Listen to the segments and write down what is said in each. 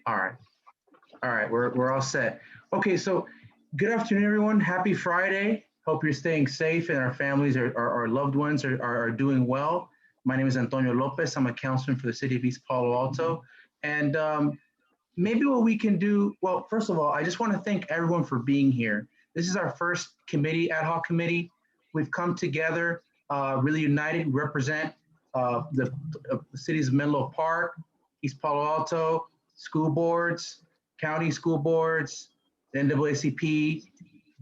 All right. All right. We're all set. Okay. So good afternoon, everyone. Happy Friday. Hope you're staying safe and our families or our loved ones are doing well. My name is Antonio Lopez. I'm a councilman for the city of East Palo Alto. And maybe what we can do, well, first of all, I just want to thank everyone for being here. This is our first committee, ad hoc committee. We've come together, really united, represent the cities of Menlo Park, East Palo Alto, school boards, county school boards, the NAACP,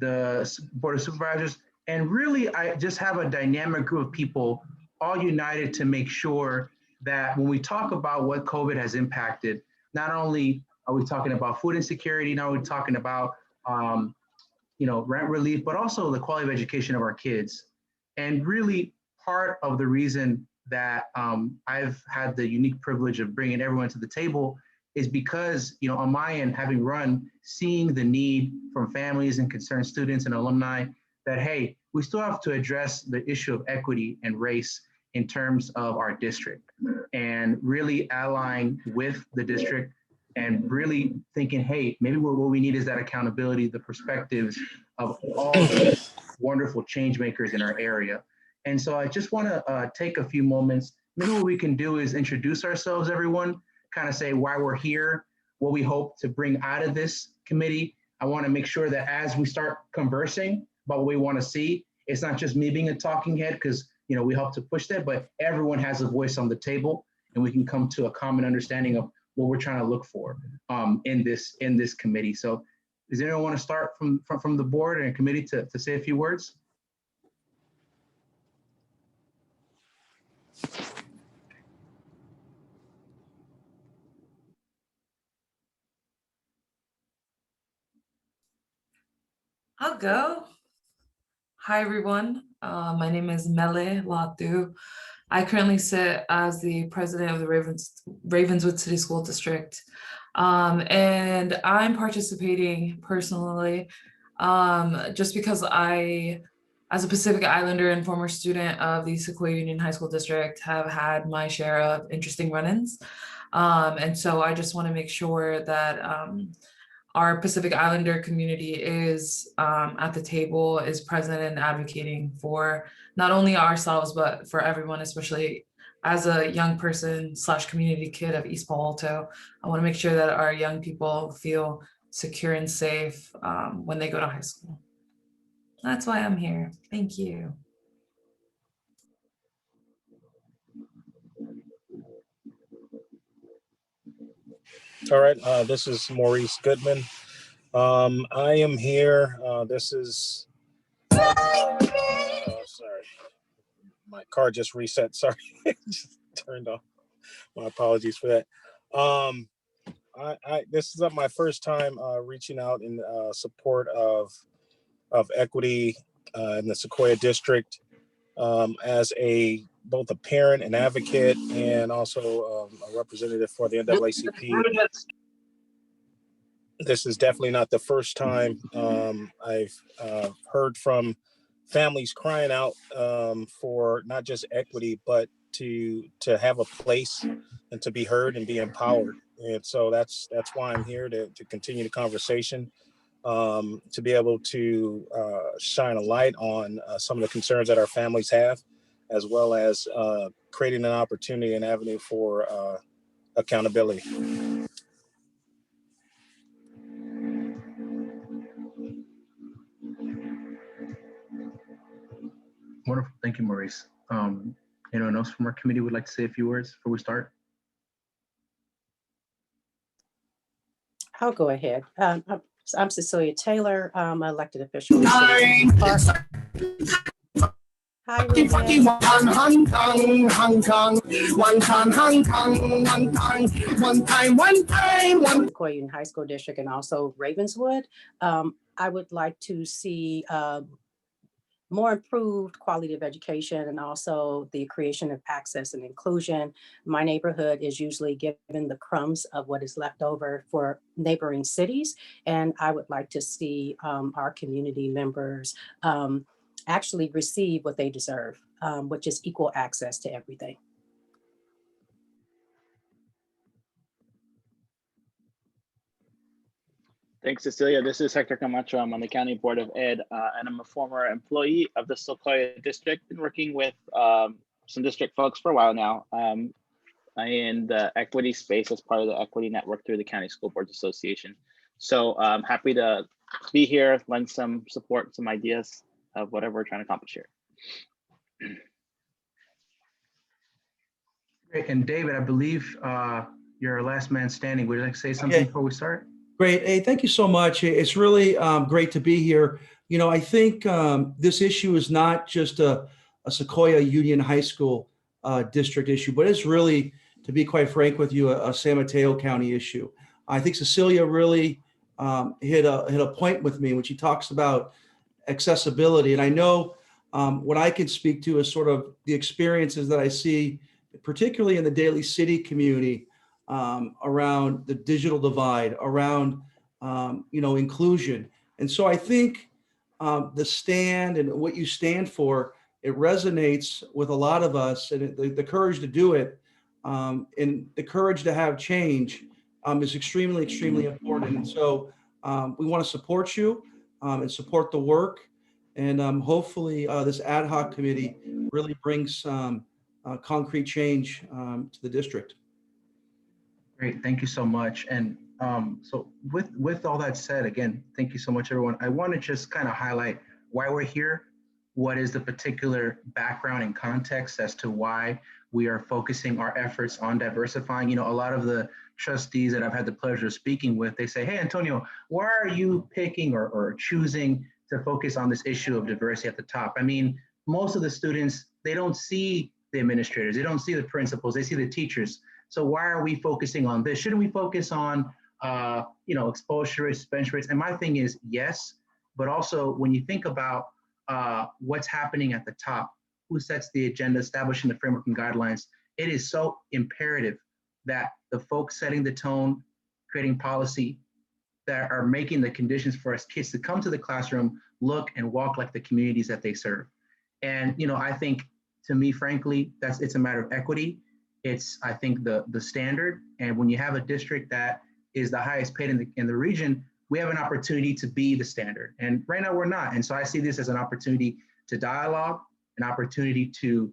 the Board of Supervisors, and really I just have a dynamic group of people all united to make sure that when we talk about what COVID has impacted, not only are we talking about food insecurity, now we're talking about rent relief, but also the quality of education of our kids. And really part of the reason that I've had the unique privilege of bringing everyone to the table is because, on my end, having run, seeing the need from families and concerned students and alumni that, hey, we still have to address the issue of equity and race in terms of our district, and really allying with the district and really thinking, hey, maybe what we need is that accountability, the perspectives of all the wonderful change makers in our area. And so I just want to take a few moments. Maybe what we can do is introduce ourselves, everyone, kind of say why we're here, what we hope to bring out of this committee. I want to make sure that as we start conversing about what we want to see, it's not just me being a talking head, because we help to push that, but everyone has a voice on the table, and we can come to a common understanding of what we're trying to look for in this committee. So does anyone want to start from the board and committee to say a few words? I'll go. Hi, everyone. My name is Mele Latu. I currently sit as the president of the Ravenswood City School District. And I'm participating personally just because I, as a Pacific Islander and former student of the Sequoia Union High School District, have had my share of interesting run-ins. And so I just want to make sure that our Pacific Islander community is at the table, is present and advocating for not only ourselves, but for everyone, especially as a young person / community kid of East Palo Alto. I want to make sure that our young people feel secure and safe when they go to high school. That's why I'm here. Thank you. All right, this is Maurice Goodman. I am here. This is, sorry, my car just reset. Sorry, just turned off. My apologies for that. This is my first time reaching out in support of equity in the Sequoia District as both a parent and advocate, and also a representative for the NAACP. This is definitely not the first time I've heard from families crying out for not just equity, but to have a place and to be heard and be empowered. And so that's why I'm here to continue the conversation, to be able to shine a light on some of the concerns that our families have, as well as creating an opportunity and avenue for accountability. Wonderful. Thank you, Maurice. Anyone else from our committee would like to say a few words before we start? I'll go ahead. I'm Cecilia Taylor. I'm an elected official. Hi, Sequoia Union High School District and also Ravenswood. I would like to see more improved quality of education and also the creation of access and inclusion. My neighborhood is usually given the crumbs of what is left over for neighboring cities. And I would like to see our community members actually receive what they deserve, which is equal access to everything. Thanks, Cecilia. This is Hector Camacho. I'm on the County Board of Ed, and I'm a former employee of the Sequoia District. Been working with some district folks for a while now. In the equity space as part of the equity network through the County School Boards Association. So I'm happy to be here, lend some support, some ideas of whatever we're trying to accomplish here. Great. And David, I believe you're our last man standing. Would you like to say something before we start? Great. Hey, thank you so much. It's really great to be here. You know, I think this issue is not just a Sequoia Union High School district issue, but it's really, to be quite frank with you, a San Mateo County issue. I think Cecilia really hit a point with me when she talks about accessibility. And I know what I can speak to is sort of the experiences that I see, particularly in the Daly City community, around the digital divide, around inclusion. And so I think the stand and what you stand for, it resonates with a lot of us, and the courage to do it and the courage to have change is extremely, extremely important. And so we want to support you and support the work. And hopefully this ad hoc committee really brings concrete change to the district. Great, thank you so much. And so with all that said, again, thank you so much, everyone. I want to just kind of highlight why we're here, what is the particular background and context as to why we are focusing our efforts on diversifying. You know, a lot of the trustees that I've had the pleasure of speaking with, they say, hey, Antonio, why are you picking or choosing to focus on this issue of diversity at the top? I mean, most of the students, they don't see the administrators, they don't see the principals, they see the teachers. So why are we focusing on this? Shouldn't we focus on, exposure rates, suspension rates? And my thing is, yes, but also when you think about what's happening at the top, who sets the agenda, establishing the framework and guidelines, it is so imperative that the folks setting the tone, creating policy, that are making the conditions for us kids to come to the classroom, look and walk like the communities that they serve. And, you know, I think, to me, frankly, it's a matter of equity. It's, I think, the standard. And when you have a district that is the highest paid in the region, we have an opportunity to be the standard. And right now we're not. And so I see this as an opportunity to dialogue, an opportunity to,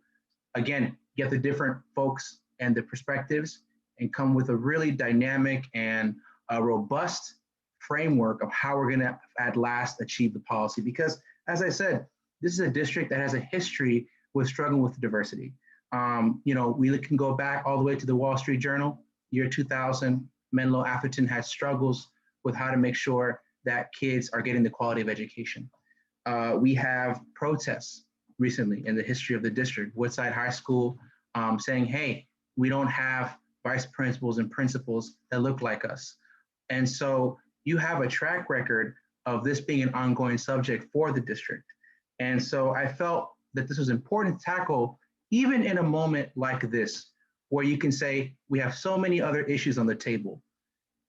again, get the different folks and the perspectives and come with a really dynamic and a robust framework of how we're going to at last achieve the policy. Because as I said, this is a district that has a history with struggling with diversity. We can go back all the way to the Wall Street Journal, year 2000. Menlo Atherton had struggles with how to make sure that kids are getting the quality of education. We have protests recently in the history of the district. Woodside High School saying, hey, we don't have vice principals and principals that look like us. And so you have a track record of this being an ongoing subject for the district. And so I felt that this was important to tackle, even in a moment like this, where you can say, we have so many other issues on the table.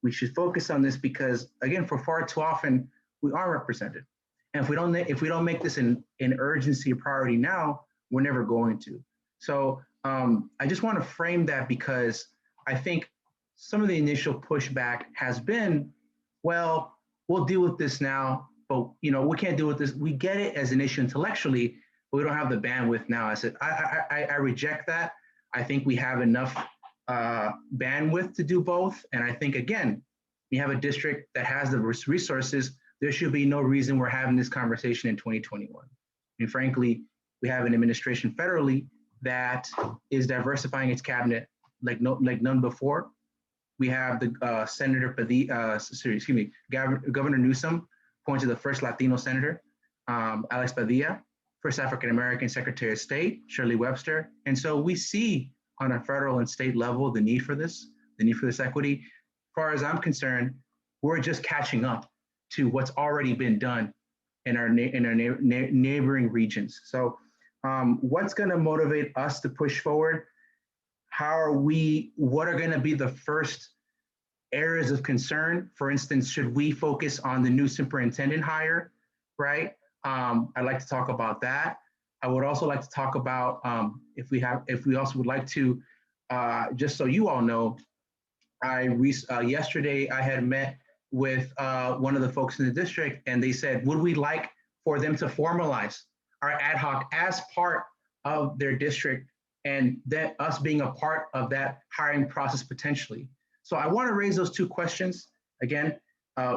We should focus on this because, again, for far too often, we are represented. And if we don't make this an urgency or priority now, we're never going to. So I just want to frame that because I think some of the initial pushback has been, well, we'll deal with this now, but we can't deal with this. We get it as an issue intellectually, but we don't have the bandwidth now. I said, I reject that. I think we have enough bandwidth to do both. And I think, again, we have a district that has the resources. There should be no reason we're having this conversation in 2021. And frankly, we have an administration federally that is diversifying its cabinet like none before. We have the Governor Newsom appointed the first Latino senator, Alex Padilla, first African-American Secretary of State, Shirley Webster. And so we see on a federal and state level the need for this equity. As far as I'm concerned, we're just catching up to what's already been done in our neighboring regions. So what's gonna motivate us to push forward? What are gonna be the first areas of concern? For instance, should we focus on the new superintendent hire, right? I'd like to talk about that. I would also like to talk about if we also would like to, just so you all know, yesterday I had met with one of the folks in the district, and they said, would we like for them to formalize our ad hoc as part of their district, and that us being a part of that hiring process potentially. So I want to raise those two questions. Again,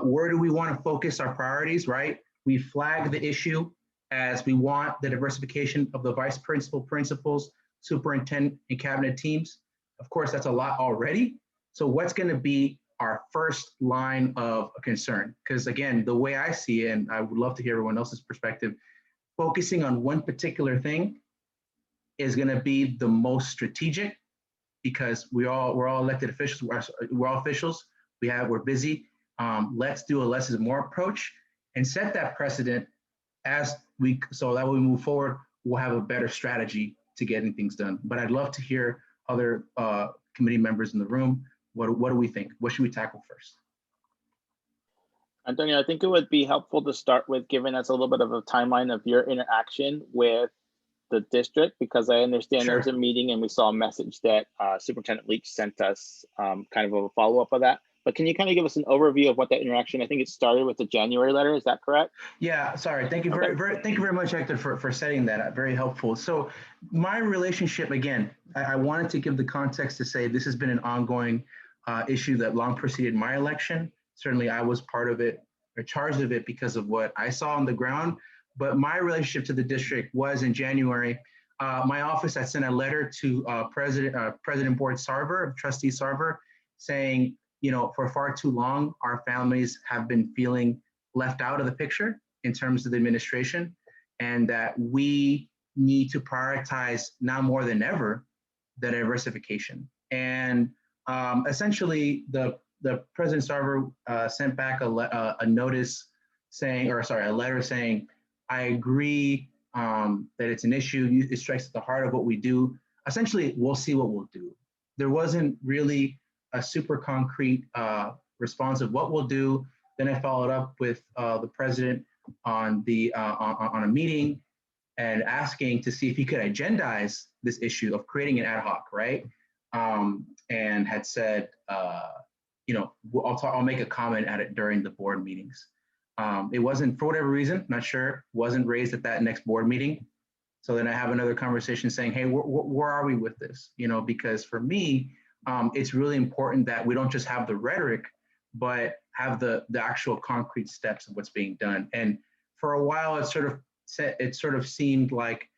where do we want to focus our priorities, right? We flag the issue as we want the diversification of the vice principal, principals, superintendent, and cabinet teams. Of course, that's a lot already. So what's going to be our first line of concern? Because again, the way I see it, and I would love to hear everyone else's perspective, focusing on one particular thing is going to be the most strategic, because we're all elected officials. We're all officials. We're busy. Let's do a less is more approach and set that precedent so that when we move forward, we'll have a better strategy to getting things done. But I'd love to hear other committee members in the room. What do we think? What should we tackle first? Antonio, I think it would be helpful to start with giving us a little bit of a timeline of your interaction with the district, because I understand there was a meeting and we saw a message that Superintendent Leach sent us, kind of a follow-up of that. But can you kind of give us an overview of what that interaction? I think it started with the January letter. Is that correct? Yeah, sorry. Thank you thank you very much, Hector, for setting that up. Very helpful. So my relationship, again, I wanted to give the context to say this has been an ongoing issue that long preceded my election. Certainly I was part of it, or charged of it, because of what I saw on the ground. But my relationship to the district was in January. My office had sent a letter to President Board Sarver, Trustee Sarver, saying, you know, for far too long, our families have been feeling left out of the picture in terms of the administration, and that we need to prioritize now more than ever the diversification. And essentially, the President Sarver sent back a notice saying, or sorry, a letter saying, I agree that it's an issue. It strikes at the heart of what we do. Essentially, we'll see what we'll do. There wasn't really a super concrete response of what we'll do. Then I followed up with the president on a meeting and asking to see if he could agendize this issue of creating an ad hoc, right? And had said, you know, I'll make a comment at it during the board meetings. It wasn't, for whatever reason, not sure, wasn't raised at that next board meeting. So then I have another conversation saying, hey, where are we with this? You know, because for me, it's really important that we don't just have the rhetoric, but have the actual concrete steps of what's being done. And for a while, it sort of seemed like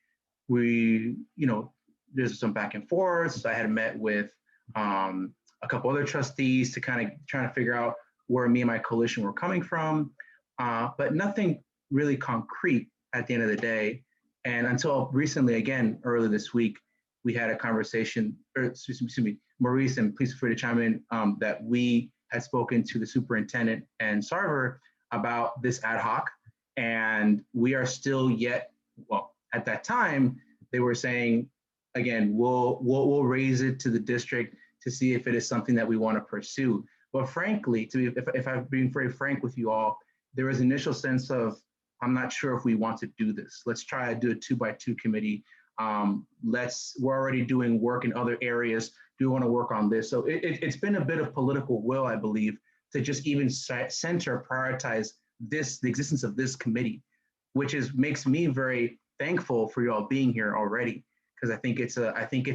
we, you know, there's some back and forth. I had met with a couple other trustees to kind of trying to figure out where me and my coalition were coming from, but nothing really concrete at the end of the day. And until recently, again, early this week, we had a conversation, or excuse me, Maurice, and please feel free to chime in, that we had spoken to the superintendent and Sarver about this ad hoc, and we are still yet, well, at that time, they were saying, again, we'll raise it to the district to see if it is something that we want to pursue. But frankly, if I'm being very frank with you all, there was an initial sense of, I'm not sure if we want to do this. Let's try to do a 2x2 committee. We're already doing work in other areas. Do we want to work on this? So it's been a bit of political will, I believe, to just even prioritize the existence of this committee, which makes me very thankful for you all being here already, because I think it's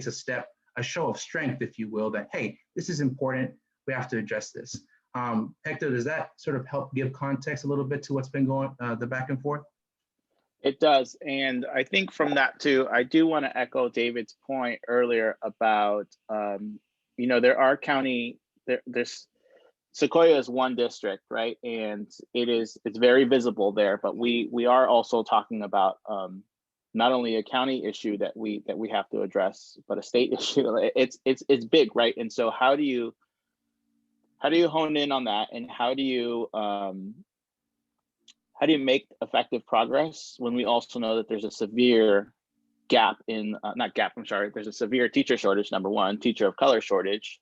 a step, a show of strength, if you will, that, hey, this is important. We have to address this. Hector, does that sort of help give context a little bit to what's been going, the back and forth? It does. And I think from that too, I do want to echo David's point earlier about, you know, there are there's Sequoia is one district, right? And it's very visible there, but we are also talking about not only a county issue that we have to address, but a state issue. It's big, right? And so how do you hone in on that, and how do you make effective progress when we also know that there's a severe gap in there's a severe teacher shortage, number one, teacher of color shortage,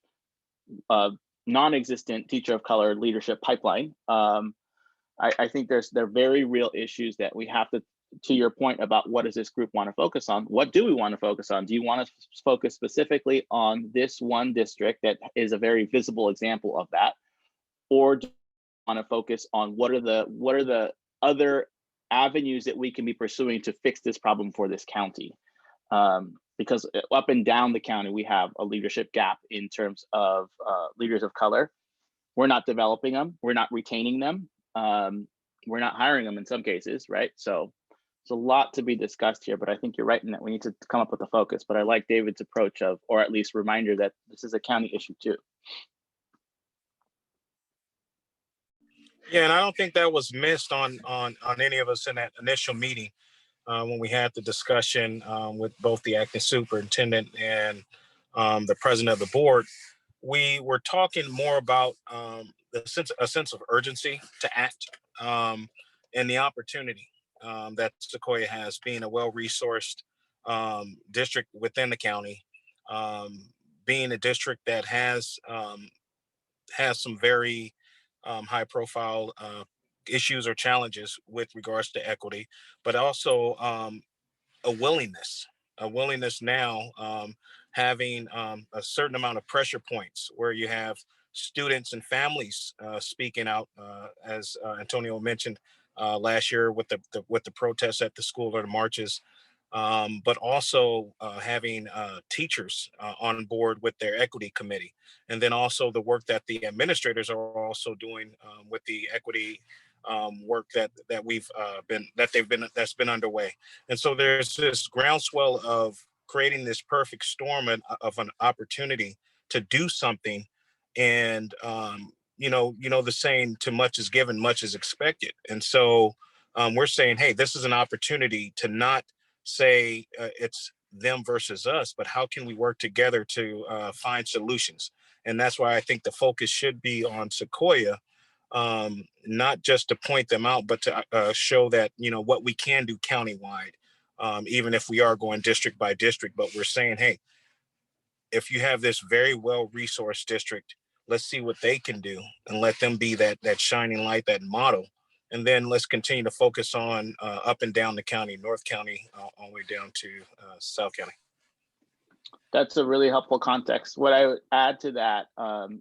non-existent teacher of color leadership pipeline. I think there are very real issues that we have to your point about what does this group want to focus on? What do we want to focus on? Do you want to focus specifically on this one district that is a very visible example of that? Or do you to focus on what are the other avenues that we can be pursuing to fix this problem for this county. Because up and down the county, we have a leadership gap in terms of leaders of color. We're not developing them. We're not retaining them. We're not hiring them in some cases, right? So there's a lot to be discussed here, but I think you're right in that we need to come up with a focus. But I like David's approach of, or at least reminder that this is a county issue too. Yeah, and I don't think that was missed on any of us in that initial meeting when we had the discussion with both the acting superintendent and the president of the board. We were talking more about a sense of urgency to act and the opportunity that Sequoia has, being a well-resourced district within the county, being a district that has some very high-profile issues or challenges with regards to equity, but also a willingness now, having a certain amount of pressure points where you have students and families speaking out, as Antonio mentioned last year with the protests at the school or the marches, but also having teachers on board with their equity committee, and then also the work that the administrators are also doing with the equity work that's been underway. And so there's this groundswell of creating this perfect storm of an opportunity to do something. And the saying, too much is given, much is expected. And so we're saying, hey, this is an opportunity to not say it's them versus us, but how can we work together to find solutions? And that's why I think the focus should be on Sequoia, not just to point them out, but to show that, what we can do countywide, even if we are going district by district. But we're saying, hey, if you have this very well-resourced district, let's see what they can do and let them be that shining light, that model. And then let's continue to focus on up and down the county, North County, all the way down to South County. That's a really helpful context. What I would add to that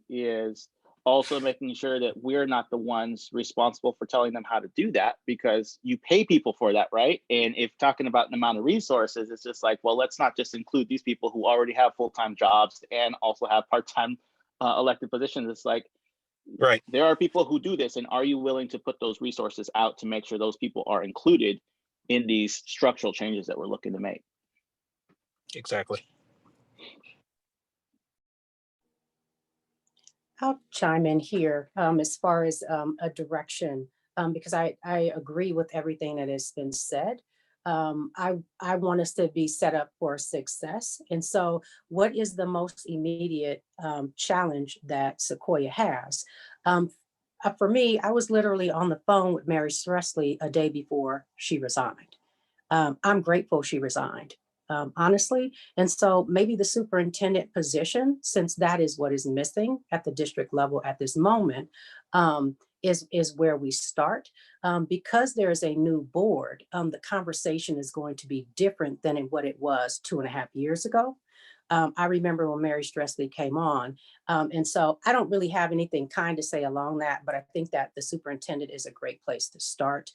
is also making sure that we're not the ones responsible for telling them how to do that, because you pay people for that, right? And if talking about an amount of resources, it's just like, well, let's not just include these people who already have full-time jobs and also have part-time elected positions. It's like, right, there are people who do this, and are you willing to put those resources out to make sure those people are included in these structural changes that we're looking to make? Exactly. I'll chime in here as far as a direction, because I agree with everything that has been said. I want us to be set up for success. And so what is the most immediate challenge that Sequoia has? For me, I was literally on the phone with Maurice Goodman a day before she resigned. I'm grateful she resigned. Honestly. And so maybe the superintendent position, since that is what is missing at the district level at this moment, is where we start. Because there's a new board, the conversation is going to be different than in what it was 2.5 years ago. I remember when Maurice Goodman came on. And so I don't really have anything kind to say along that, but I think that the superintendent is a great place to start.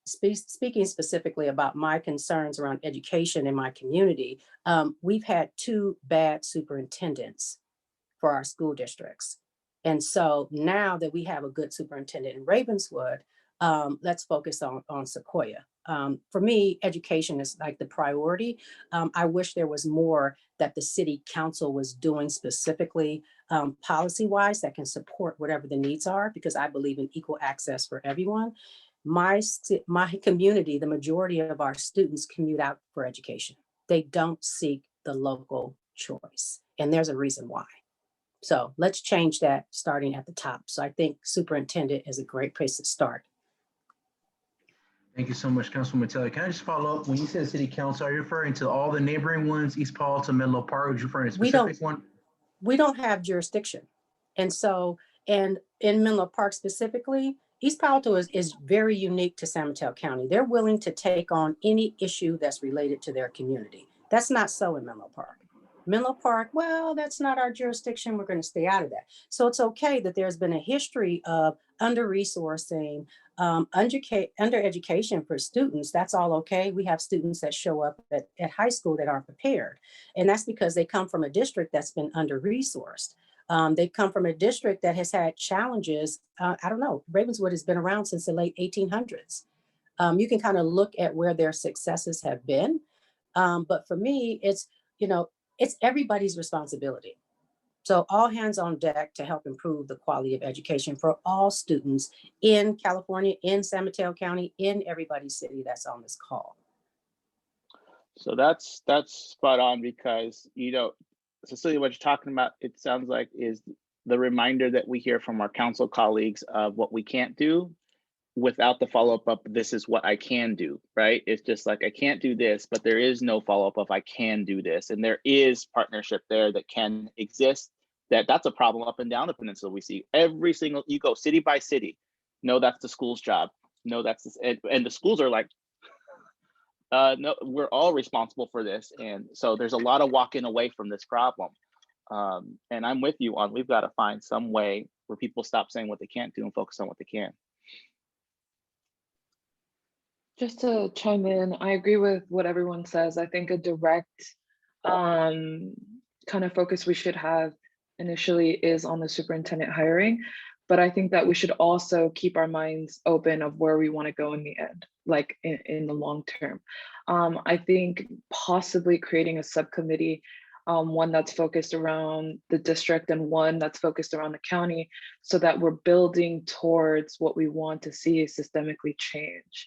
Speaking specifically about my concerns around education in my community, we've had 2 bad superintendents for our school districts. And so now that we have a good superintendent in Ravenswood, let's focus on Sequoia. For me, education is like the priority. I wish there was more that the city council was doing specifically policy-wise that can support whatever the needs are, because I believe in equal access for everyone. My community, the majority of our students commute out for education. They don't seek the local choice, and there's a reason why. So let's change that starting at the top. So I think superintendent is a great place to start. Thank you so much, Councilwoman Taylor. Can I just follow up? When you said city council, are you referring to all the neighboring ones, East Paulton, Menlo Park? Or are you referring to a specific one? We don't have jurisdiction. And so, and in Menlo Park specifically, East Palo is very unique to San Mateo County. They're willing to take on any issue that's related to their community. That's not so in Menlo Park. Menlo Park, well, that's not our jurisdiction. We're going to stay out of that. So it's okay that there's been a history of under-resourcing, under education for students. That's all okay. We have students that show up at high school that aren't prepared. And that's because they come from a district that's been under-resourced. They come from a district that has had challenges. I don't know, Ravenswood has been around since the late 1800s. You can kind of look at where their successes have been. But for me, it's, it's everybody's responsibility. So all hands on deck to help improve the quality of education for all students in California, in San Mateo County, in everybody's city that's on this call. So that's spot on, because, Cecilia, what you're talking about, it sounds like, is the reminder that we hear from our council colleagues of what we can't do, without the follow-up of this is what I can do, right? It's just like, I can't do this, but there is no follow-up of I can do this. And there is partnership there that can exist. That's a problem up and down the peninsula. We see every single, you go city by city. No, that's the school's job. No, that's and the schools are like, no, we're all responsible for this. And so there's a lot of walking away from this problem. And I'm with you on, we've got to find some way where people stop saying what they can't do and focus on what they can. Just to chime in, I agree with what everyone says. I think a direct kind of focus we should have initially is on the superintendent hiring, but I think that we should also keep our minds open of where we want to go in the end, like in the long term. I think possibly creating a subcommittee, one that's focused around the district and one that's focused around the county, so that we're building towards what we want to see systemically change.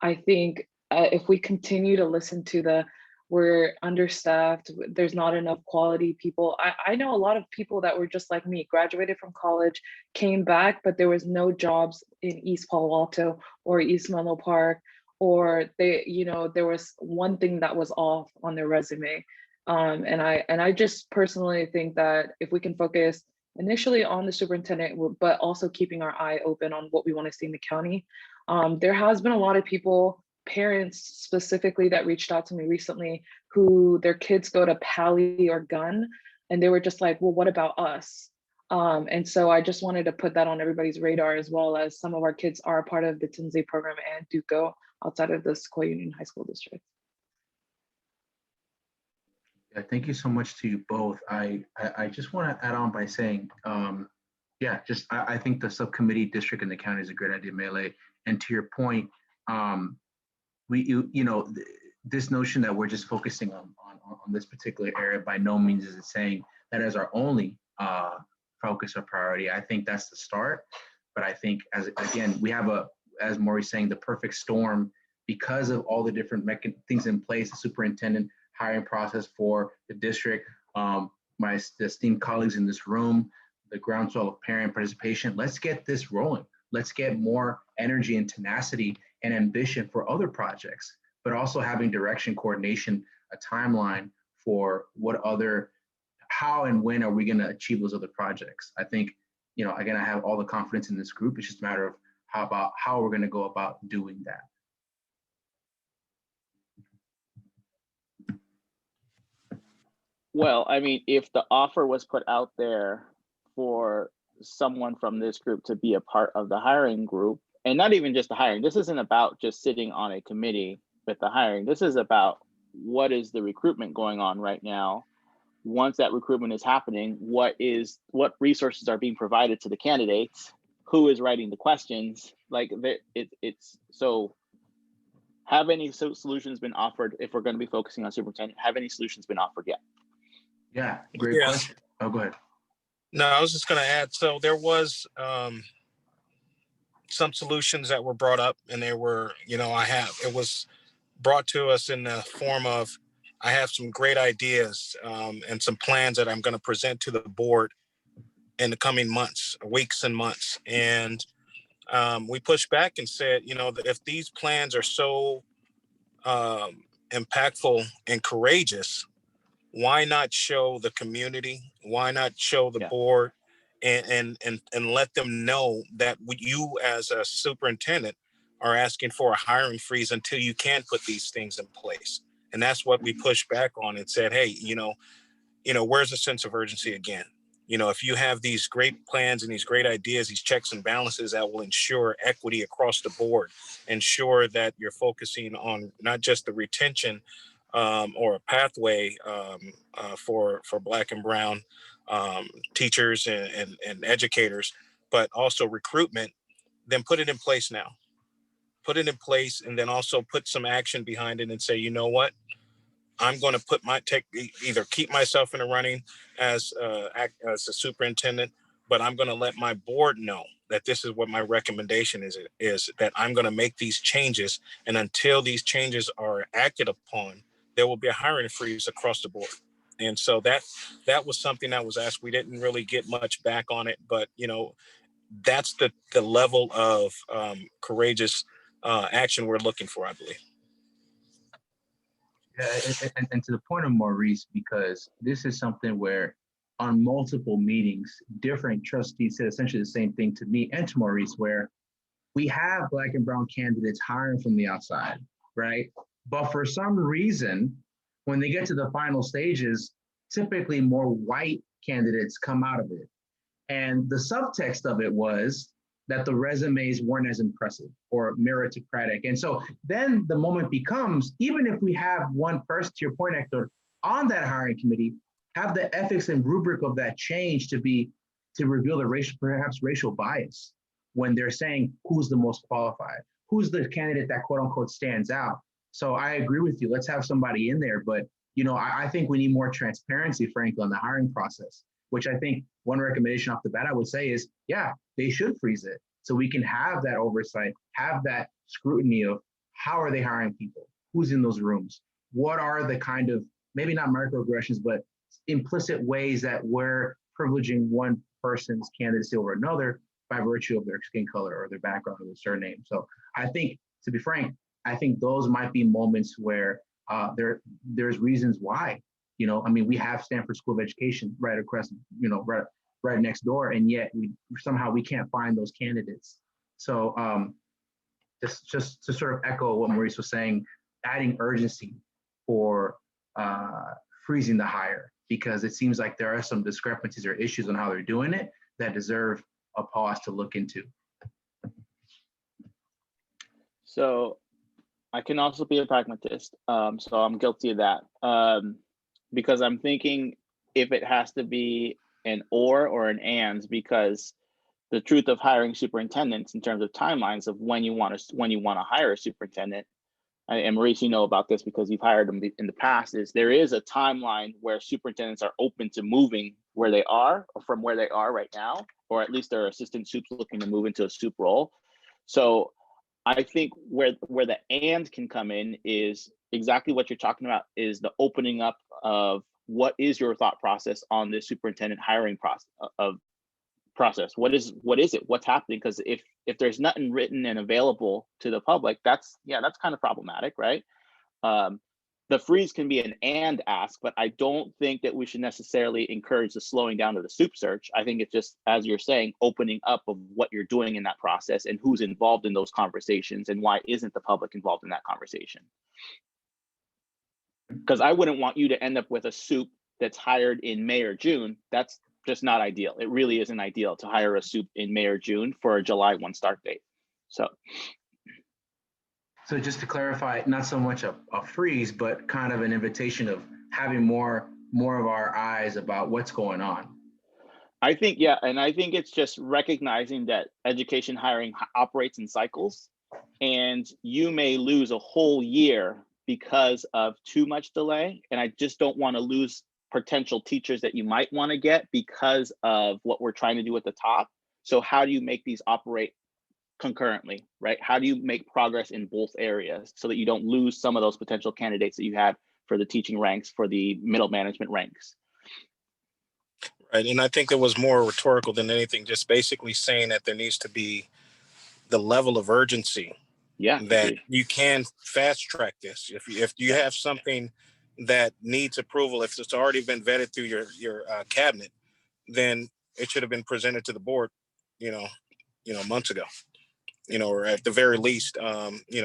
I think if we continue to listen to we're understaffed, there's not enough quality people. I know a lot of people that were just like me, graduated from college, came back, but there was no jobs in East Palo Alto or East Menlo Park, or there was one thing that was off on their resume. And I just personally think that if we can focus initially on the superintendent, but also keeping our eye open on what we want to see in the county. There has been a lot of people, parents specifically, that reached out to me recently who their kids go to Pally or Gunn, and they were just like, well, what about us? And so I just wanted to put that on everybody's radar, as well as some of our kids are a part of the Tinsley program and do go outside of the Sequoia Union High School District. Yeah, thank you so much to you both. I just want to add on by saying, I think the subcommittee district in the county is a great idea, Mele. And to your point, this notion that we're just focusing on this particular area by no means is it saying that as our only focus or priority. I think that's the start. But I think we have as Maurice saying, the perfect storm because of all the different things in place, the superintendent hiring process for the district, my esteemed colleagues in this room, the groundswell of parent participation. Let's get this rolling. Let's get more energy and tenacity and ambition for other projects, but also having direction, coordination, a timeline for how and when are we going to achieve those other projects. I think, again, I have all the confidence in this group. It's just a matter of how we're going to go about doing that. Well, I mean, if the offer was put out there for someone from this group to be a part of the hiring group, and not even just the hiring, this isn't about just sitting on a committee with the hiring. This is about what is the recruitment going on right now. Once that recruitment is happening, what resources are being provided to the candidates, who is writing the questions, have any solutions been offered? If we're going to be focusing on superintendent, have any solutions been offered yet? Yeah, great question. Oh, go ahead. No, I was just going to add, so there was some solutions that were brought up, and they were, it was brought to us in the form of, I have some great ideas and some plans that I'm going to present to the board in the coming weeks and months. And we pushed back and said, that if these plans are so impactful and courageous, why not show the community? Why not show the board and let them know that you as a superintendent are asking for a hiring freeze until you can put these things in place? And that's what we pushed back on and said, hey, where's the sense of urgency again? If you have these great plans and these great ideas, these checks and balances that will ensure equity across the board, ensure that you're focusing on not just the retention or a pathway for Black and Brown teachers and educators, but also recruitment, then put it in place now. Put it in place, and then also put some action behind it and say, you know what? I'm going to either keep myself in the running as a superintendent, but I'm going to let my board know that this is what my recommendation is that I'm going to make these changes. And until these changes are acted upon, there will be a hiring freeze across the board. And so that was something that was asked. We didn't really get much back on it, but that's the level of courageous action we're looking for, I believe. Yeah, and to the point of Maurice, because this is something where on multiple meetings, different trustees said essentially the same thing to me and to Maurice, where we have Black and Brown candidates hiring from the outside, right? But for some reason, when they get to the final stages, typically more white candidates come out of it. And the subtext of it was that the resumes weren't as impressive or meritocratic. And so then the moment becomes, even if we have one person, to your point, Hector, on that hiring committee, have the ethics and rubric of that change to reveal the perhaps racial bias when they're saying who's the most qualified, who's the candidate that quote unquote stands out. So I agree with you. Let's have somebody in there. But I think we need more transparency, frankly, on the hiring process, which I think one recommendation off the bat I would say is, yeah, they should freeze it so we can have that oversight, have that scrutiny of how are they hiring people, who's in those rooms, what are the kind of, maybe not microaggressions, but implicit ways that we're privileging one person's candidacy over another by virtue of their skin color or their background or their surname. So I think, to be frank, I think those might be moments where there's reasons why. We have Stanford School of Education right across, right next door, and yet we can't find those candidates. So just to sort of echo what Maurice was saying, adding urgency for freezing the hire, because it seems like there are some discrepancies or issues on how they're doing it that deserve a pause to look into. So I can also be a pragmatist. So I'm guilty of that. Because I'm thinking if it has to be an or an and, because the truth of hiring superintendents in terms of timelines of when you want to hire a superintendent, and Maurice, you know about this because you've hired them in the past, is there is a timeline where superintendents are open to moving where they are or from where they are right now, or at least their assistant soups looking to move into a soup role. So I think where the and can come in is exactly what you're talking about, is the opening up of what is your thought process on this superintendent hiring process. What is it? What's happening? Because if there's nothing written and available to the public, that's kind of problematic, right? The freeze can be an and ask, but I don't think that we should necessarily encourage the slowing down of the soup search. I think it's just, as you're saying, opening up of what you're doing in that process and who's involved in those conversations and why isn't the public involved in that conversation. Because I wouldn't want you to end up with a soup that's hired in May or June. That's just not ideal. It really isn't ideal to hire a soup in May or June for a July 1 start date. So just to clarify, not so much a freeze, but kind of an invitation of having more of our eyes about what's going on. I think, yeah, and I think it's just recognizing that education hiring operates in cycles, and you may lose a whole year because of too much delay. And I just don't want to lose potential teachers that you might want to get because of what we're trying to do at the top. So how do you make these operate concurrently, right? How do you make progress in both areas so that you don't lose some of those potential candidates that you had for the teaching ranks, for the middle management ranks? Right, and I think it was more rhetorical than anything, just basically saying that there needs to be the level of urgency that agreed. You can fast track this. If you have something that needs approval, if it's already been vetted through your cabinet, then it should have been presented to the board, months ago, or at the very least,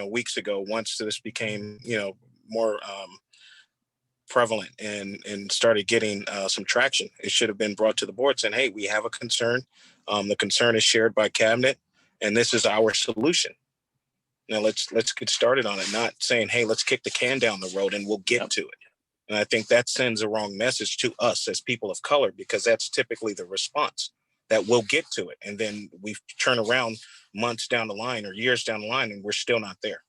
weeks ago, once this became, more prevalent and started getting some traction. It should have been brought to the board saying, hey, we have a concern. The concern is shared by cabinet, and this is our solution. Now let's get started on it, not saying, hey, let's kick the can down the road and we'll get to it. And I think that sends a wrong message to us as people of color, because that's typically the response, that we'll get to it. And then we turn around months down the line or years down the line and we're still not there.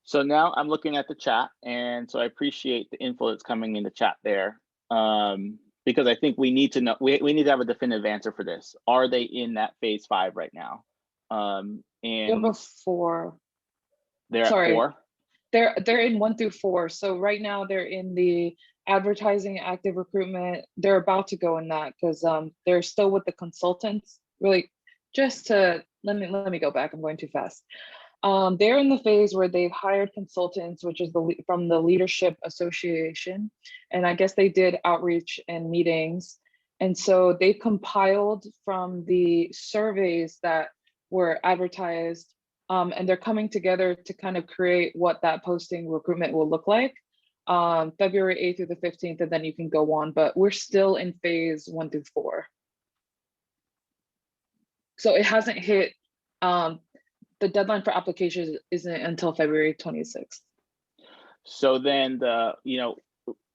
So now I'm looking at the chat, and so I appreciate the info that's coming in the chat there, because I think we need to know, we need to have a definitive answer for this. Are they in that phase 5 right now? They're And before. they're Sorry. at 4? They're in 1 through 4. So right now they're in the advertising, active recruitment. They're about to go in that because they're still with the consultants. Really, just to let me go back. I'm going too fast. They're in the phase where they've hired consultants, which is from the Leadership Association, and I guess they did outreach and meetings, and so they compiled from the surveys that were advertised. And they're coming together to kind of create what that posting recruitment will look like, February 8th through the 15th, and then you can go on, but we're still in phase 1 through 4. So it hasn't hit, the deadline for applications isn't until February 26th. So then I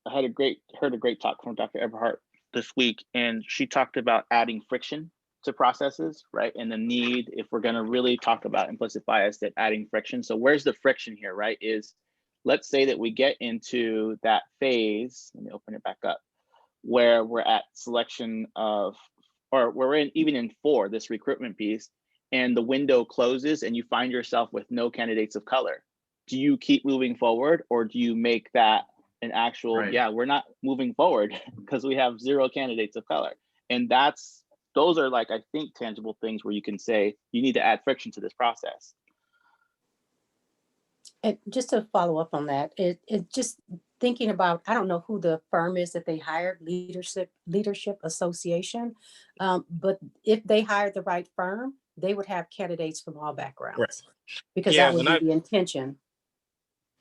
heard a great talk from Dr. Eberhardt this week, and she talked about adding friction to processes, right? And the need, if we're going to really talk about implicit bias, that adding friction. So where's the friction here, right? Is, let's say that we get into that phase, let me open it back up, where we're at selection of, or we're in even in 4, this recruitment piece, and the window closes and you find yourself with no candidates of color. Do you keep moving forward, or do you make that an actual, Right. yeah, we're not moving forward because we have 0 candidates of color? And those are, like, I think, tangible things where you can say you need to add friction to this process. And just to follow up on that, it just thinking about, I don't know who the firm is that they hired, Leadership Association, but if they hired the right firm, they would have candidates from all backgrounds, Right. because Yeah, that would be the intention.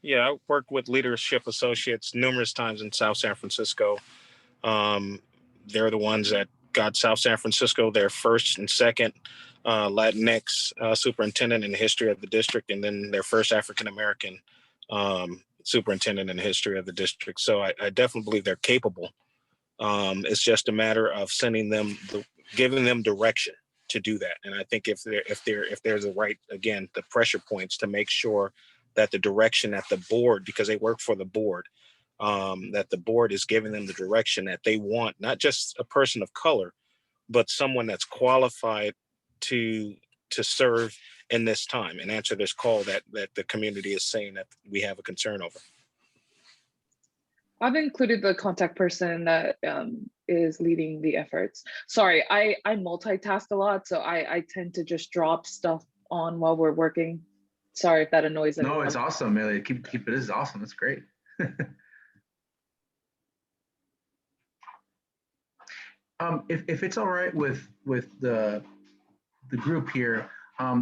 Yeah, I worked with Leadership Associates numerous times in South San Francisco. They're the ones that got South San Francisco their first and second Latinx superintendent in the history of the district, and then their first African-American superintendent in the history of the district. So I definitely believe they're capable. It's just a matter of sending them, giving them direction to do that. And I think if there's a right, again, the pressure points to make sure that the direction at the board, because they work for the board, that the board is giving them the direction that they want, not just a person of color, but someone that's qualified to serve in this time and answer this call that the community is saying that we have a concern over. I've included the contact person that is leading the efforts. Sorry, I multitask a lot, so I tend to just drop stuff on while we're working. Sorry if that annoys anyone. No, it's awesome, Millie. Keep it. This is awesome. That's great. If it's all right with the group here,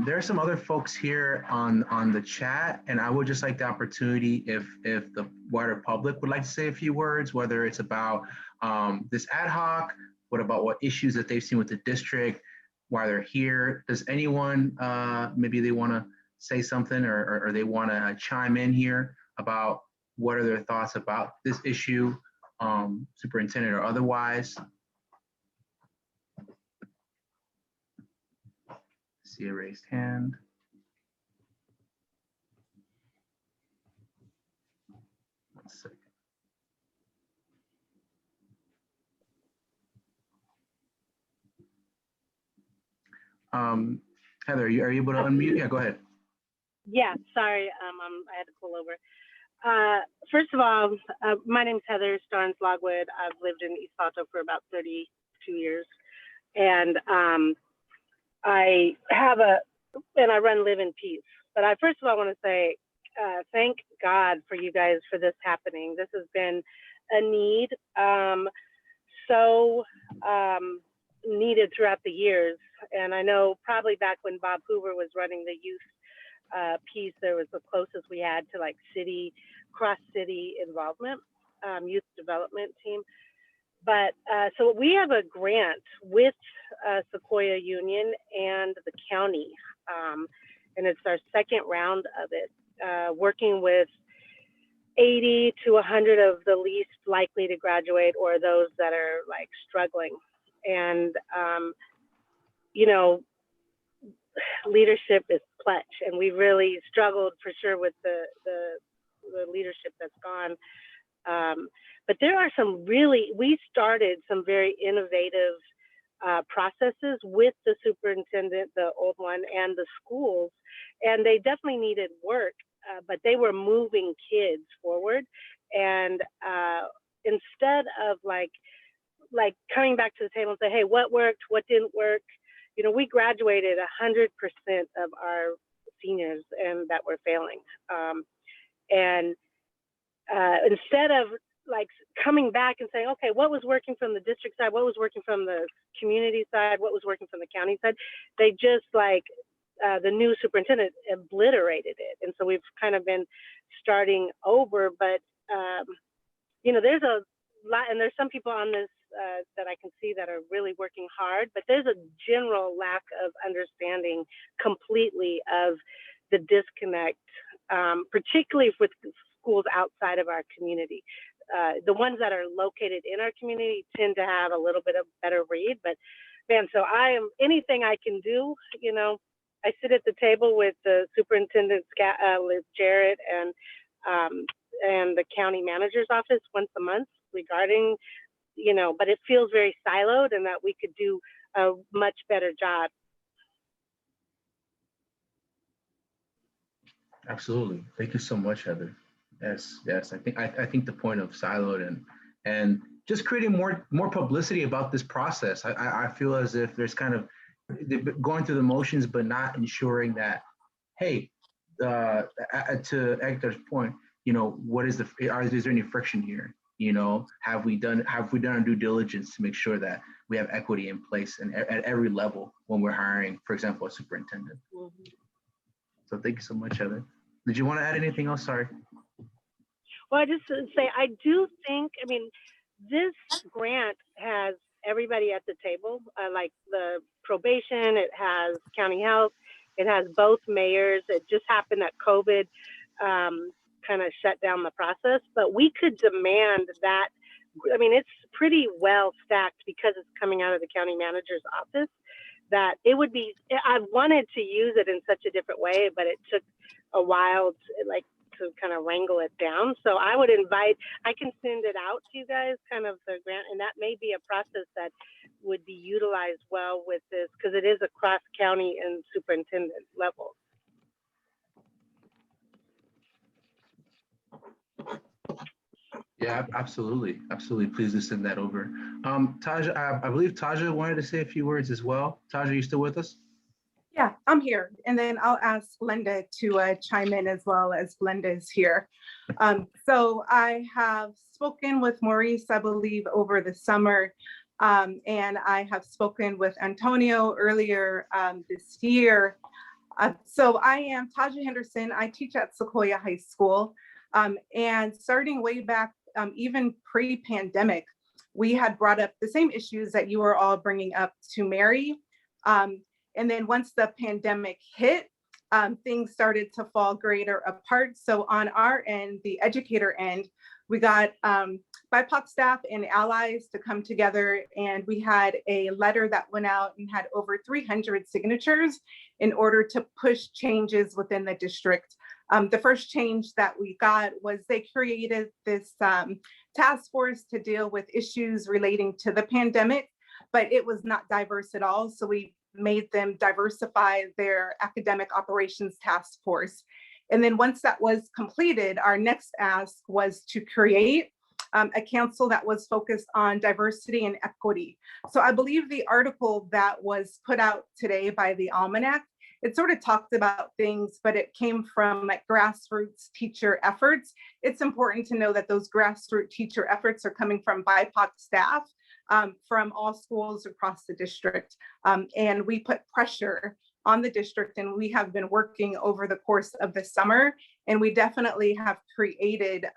there are some other folks here on the chat, and I would just like the opportunity if the wider public would like to say a few words, whether it's about this ad hoc, what about what issues that they've seen with the district, why they're here. Does anyone maybe they want to say something or they want to chime in here about what are their thoughts about this issue, superintendent or otherwise? See a raised hand. One second. Heather, are you able to unmute? Yeah, go ahead. Yeah, sorry, I had to pull over. First of all, my name's Heather Starnes-Logwood. I've lived in East Alto for about 32 years. And I run Live in Peace. But I first of all want to say, thank God for you guys for this happening. This has been a need, so needed throughout the years. And I know probably back when Bob Hoover was running the youth piece, there was the closest we had to like cross-city involvement. youth development team. But so we have a grant with Sequoia Union and the county, and it's our second round of it, working with 80 to 100 of the least likely to graduate or those that are like struggling. And, you know, leadership is clutch, and we really struggled for sure with the leadership that's gone. But there are we started some very innovative processes with the superintendent, the old one, and the schools, and they definitely needed work, but they were moving kids forward. And instead of like coming back to the table and say, hey, what worked, what didn't work, you know, we graduated 100% of our seniors and that were failing. And instead of like coming back and saying, okay, what was working from the district side, what was working from the community side, what was working from the county side, they just like the new superintendent obliterated it. And so we've kind of been starting over, but you know, there's a lot, and there's some people on this that I can see that are really working hard, but there's a general lack of understanding completely of the disconnect, particularly with schools outside of our community. The ones that are located in our community tend to have a little bit of better read, but man, so I am anything I can do, you know. I sit at the table with the superintendent, Liz Jarrett, and the county manager's office once a month regarding, you know, but it feels very siloed and that we could do a much better job. Absolutely. Thank you so much, Heather. Yes. I think the point of siloed and just creating more publicity about this process. I feel as if there's kind of going through the motions, but not ensuring that, hey, to Hector's point, you know, what is is there any friction here? You know, have we done our due diligence to make sure that we have equity in place and at every level when we're hiring, for example, a superintendent? Mm-hmm. So thank you so much, Heather. Did you want to add anything else? Sorry. Well, I just say, I do think, I mean, this grant has everybody at the table, like the probation, it has county health, it has both mayors. It just happened that COVID kind of shut down the process, but we could demand that. I mean, it's pretty well stacked because it's coming out of the county manager's office, that it would be, I wanted to use it in such a different way, but it took a while to kind of wrangle it down. So I would invite, I can send it out to you guys, kind of the grant, and that may be a process that would be utilized well with this, because it is across county and superintendent level. Yeah, absolutely. Please do send that over. Taja, I believe Taja wanted to say a few words as well. Taja, are you still with us? Yeah, I'm here. And then I'll ask Linda to chime in as well, as Linda is here. So I have spoken with Maurice, I believe, over the summer. And I have spoken with Antonio earlier this year. So I am Taja Henderson. I teach at Sequoia High School. And starting way back, even pre-pandemic, we had brought up the same issues that you were all bringing up to Mary. And then once the pandemic hit, things started to fall greater apart. So on our end, the educator end, we got BIPOC staff and allies to come together, and we had a letter that went out and had over 300 signatures in order to push changes within the district. The first change that we got was they created this task force to deal with issues relating to the pandemic, but it was not diverse at all. So we made them diversify their academic operations task force. And then once that was completed, our next ask was to create a council that was focused on diversity and equity. So I believe the article that was put out today by the Almanac, it sort of talked about things, but it came from like grassroots teacher efforts. It's important to know that those grassroots teacher efforts are coming from BIPOC staff from all schools across the district. And we put pressure on the district, and we have been working over the course of the summer, and we definitely have created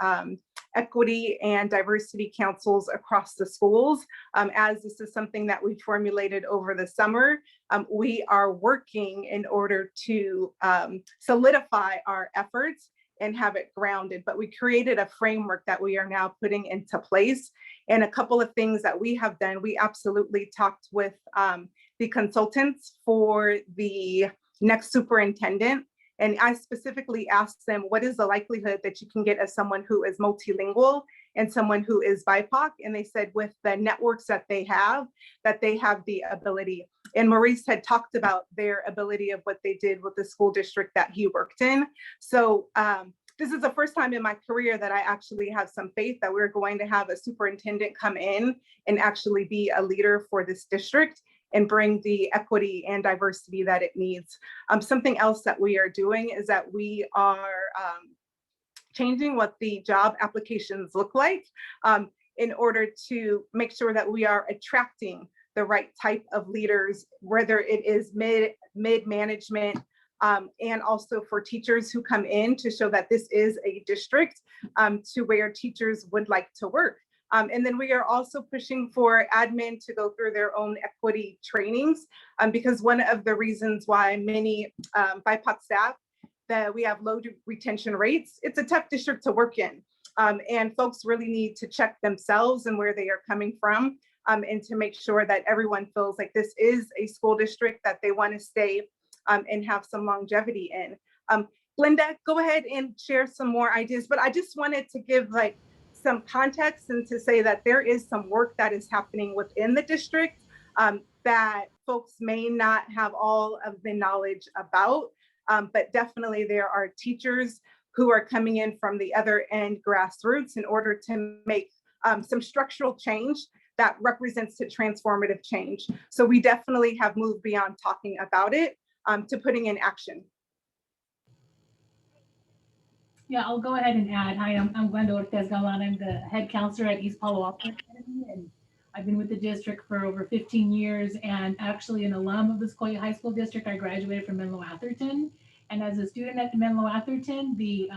equity and diversity councils across the schools. As this is something that we formulated over the summer, we are working in order to solidify our efforts and have it grounded. But we created a framework that we are now putting into place. And a couple of things that we have done, we absolutely talked with the consultants for the next superintendent. And I specifically asked them, what is the likelihood that you can get as someone who is multilingual and someone who is BIPOC? And they said with the networks that they have the ability. And Maurice had talked about their ability of what they did with the school district that he worked in. So this is the first time in my career that I actually have some faith that we're going to have a superintendent come in and actually be a leader for this district and bring the equity and diversity that it needs. Something else that we are doing is that we are changing what the job applications look like in order to make sure that we are attracting the right type of leaders, whether it is mid-management, and also for teachers who come in to show that this is a district to where teachers would like to work. And then we are also pushing for admin to go through their own equity trainings, because one of the reasons why many BIPOC staff, that we have low retention rates, it's a tough district to work in. And folks really need to check themselves and where they are coming from, and to make sure that everyone feels like this is a school district that they want to stay and have some longevity in. Linda, go ahead and share some more ideas, but I just wanted to give like some context and to say that there is some work that is happening within the district that folks may not have all of the knowledge about, but definitely there are teachers who are coming in from the other end, grassroots, in order to make some structural change that represents the transformative change. So we definitely have moved beyond talking about it to putting in action. Yeah, I'll go ahead and add. Hi, I'm Glenda Ortez Galan. I'm the head counselor at East Palo Alto Academy, and I've been with the district for over 15 years and actually an alum of the Sequoia High School District. I graduated from Menlo Atherton, and as a student at Menlo Atherton, the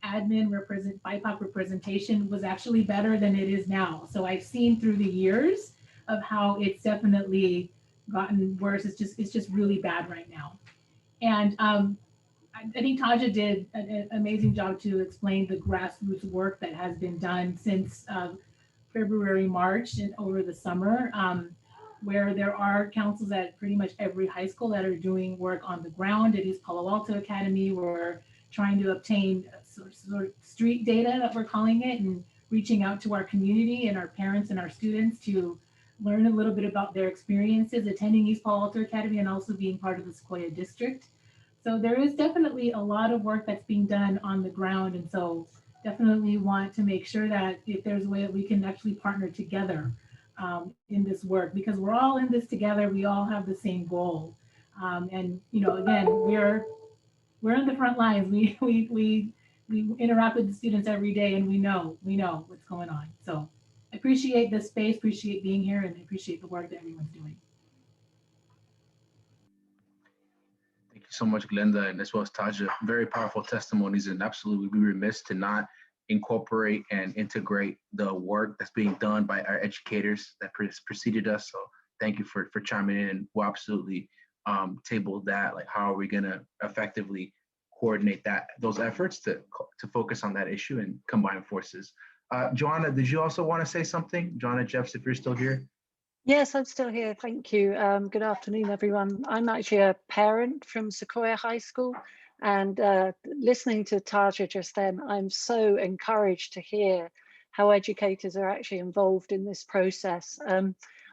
admin BIPOC representation was actually better than it is now. So I've seen through the years of how it's definitely gotten worse. It's just really bad right now. And I think Taja did an amazing job to explain the grassroots work that has been done since February, March, and over the summer, where there are councils at pretty much every high school that are doing work on the ground. At East Palo Alto Academy, we're trying to obtain sort of street data that we're calling it, and reaching out to our community and our parents and our students to learn a little bit about their experiences attending East Palo Alto Academy and also being part of the Sequoia District. So there is definitely a lot of work that's being done on the ground. And so definitely want to make sure that if there's a way that we can actually partner together in this work, because we're all in this together, we all have the same goal. And, you know, again, we're on the front lines. We interact with the students every day, and we know what's going on. So I appreciate the space, appreciate being here, and appreciate the work that everyone's doing. Thank you so much, Glenda, and as well as Taja. Very powerful testimonies, and absolutely we'd be remiss to not incorporate and integrate the work that's being done by our educators that preceded us. So thank you for chiming in, and we'll absolutely table that. Like, how are we going to effectively coordinate those efforts to focus on that issue and combine forces? Joanna, did you also want to say something? Joanna Jeffs, if you're still here. Yes, I'm still here. Thank you. Good afternoon, everyone. I'm actually a parent from Sequoia High School, and listening to Taja just then, I'm so encouraged to hear how educators are actually involved in this process.